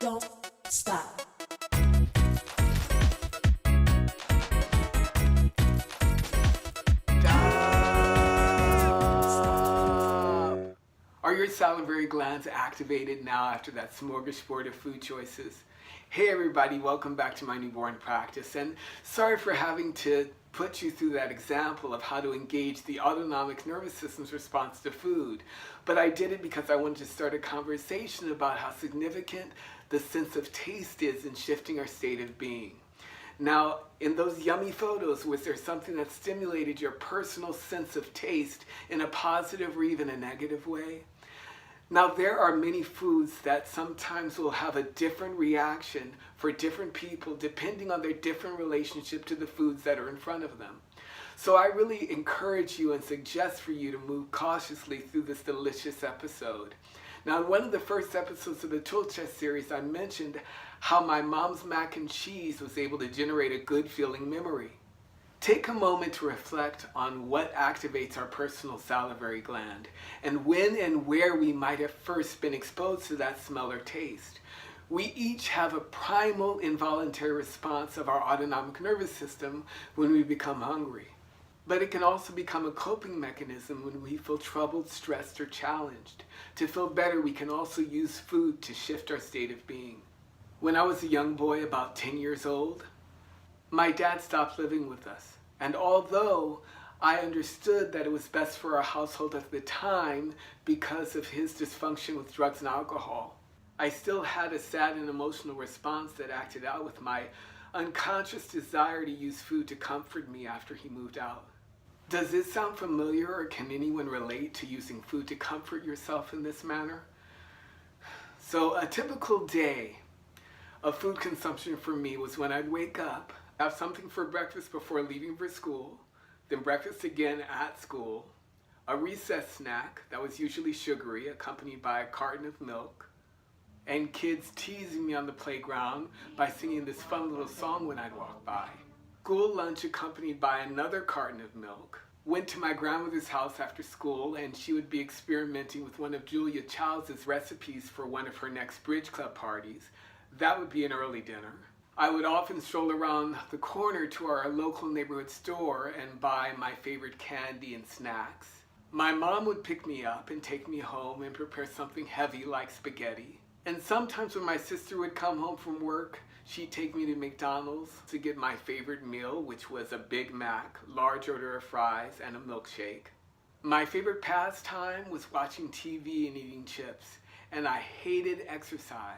don't stop. Are your salivary glands activated now after that smorgasbord of food choices? Hey everybody, welcome back to my newborn practice, and sorry for having to put you through that example of how to engage the autonomic nervous system's response to food. But I did it because I wanted to start a conversation about how significant the sense of taste is in shifting our state of being. Now, in those yummy photos, was there something that stimulated your personal sense of taste in a positive or even a negative way? Now, there are many foods that sometimes will have a different reaction for different people depending on their different relationship to the foods that are in front of them. So I really encourage you and suggest for you to move cautiously through this delicious episode. Now, in one of the first episodes of the Tool Chest series, I mentioned how my mom's mac and cheese was able to generate a good feeling memory. Take a moment to reflect on what activates our personal salivary gland and when and where we might have first been exposed to that smell or taste. We each have a primal involuntary response of our autonomic nervous system when we become hungry. But it can also become a coping mechanism when we feel troubled, stressed, or challenged. To feel better, we can also use food to shift our state of being. When I was a young boy, about 10 years old, my dad stopped living with us, and although I understood that it was best for our household at the time because of his dysfunction with drugs and alcohol, I still had a sad and emotional response that acted out with my unconscious desire to use food to comfort me after he moved out. Does this sound familiar, or can anyone relate to using food to comfort yourself in this manner? So a typical day of food consumption for me was when I'd wake up, have something for breakfast before leaving for school, then breakfast again at school, a recess snack that was usually sugary, accompanied by a carton of milk, and kids teasing me on the playground by singing this fun little song when I'd walk by. School lunch accompanied by another carton of milk. Went to my grandmother's house after school, and she would be experimenting with one of Julia Child's recipes for one of her next Bridge Club parties. That would be an early dinner. I would often stroll around the corner to our local neighborhood store and buy my favorite candy and snacks. My mom would pick me up and take me home and prepare something heavy like spaghetti. And sometimes when my sister would come home from work, she'd take me to McDonald's to get my favorite meal, which was a Big Mac, large order of fries, and a milkshake. My favorite pastime was watching TV and eating chips, and I hated exercise.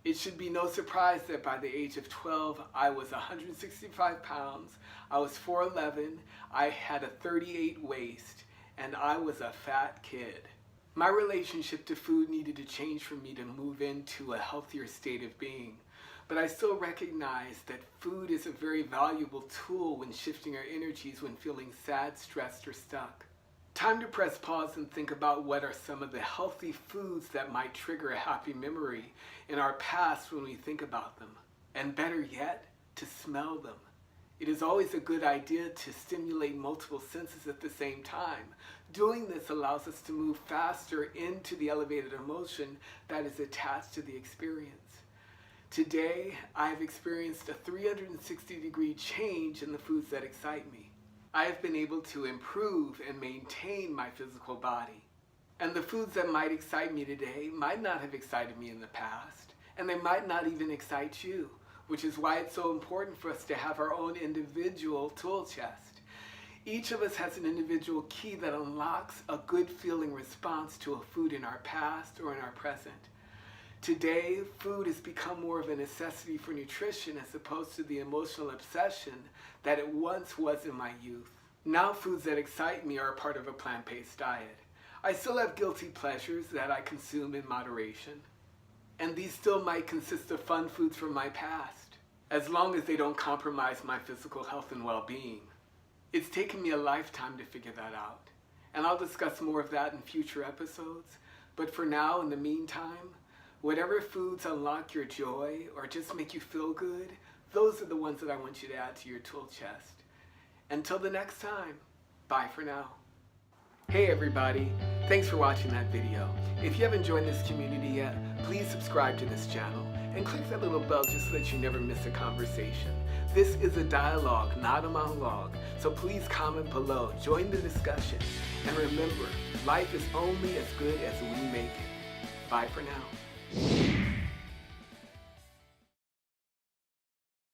It should be no surprise that by the age of 12, I was 165 pounds, I was 4'11", I had a 38 waist, and I was a fat kid. My relationship to food needed to change for me to move into a healthier state of being. But I still recognize that food is a very valuable tool when shifting our energies when feeling sad, stressed, or stuck. Time to press pause and think about what are some of the healthy foods that might trigger a happy memory in our past when we think about them. And better yet, to smell them. It is always a good idea to stimulate multiple senses at the same time. Doing this allows us to move faster into the elevated emotion that is attached to the experience. Today, I have experienced a 360-degree change in the foods that excite me. I have been able to improve and maintain my physical body. And the foods that might excite me today might not have excited me in the past, and they might not even excite you, which is why it's so important for us to have our own individual tool chest. Each of us has an individual key that unlocks a good feeling response to a food in our past or in our present. Today, food has become more of a necessity for nutrition as opposed to the emotional obsession that it once was in my youth. Now foods that excite me are a part of a plant-based diet. I still have guilty pleasures that I consume in moderation. And these still might consist of fun foods from my past, as long as they don't compromise my physical health and well-being. It's taken me a lifetime to figure that out. And I'll discuss more of that in future episodes. But for now, in the meantime, whatever foods unlock your joy or just make you feel good, those are the ones that I want you to add to your tool chest. Until the next time, bye for now. Hey everybody, thanks for watching that video. If you haven't joined this community yet, please subscribe to this channel. and click that little bell just so that you never miss a conversation. This is a dialogue, not a monologue, so please comment below, join the discussion, and remember, life is only as good as we make it. Bye for now.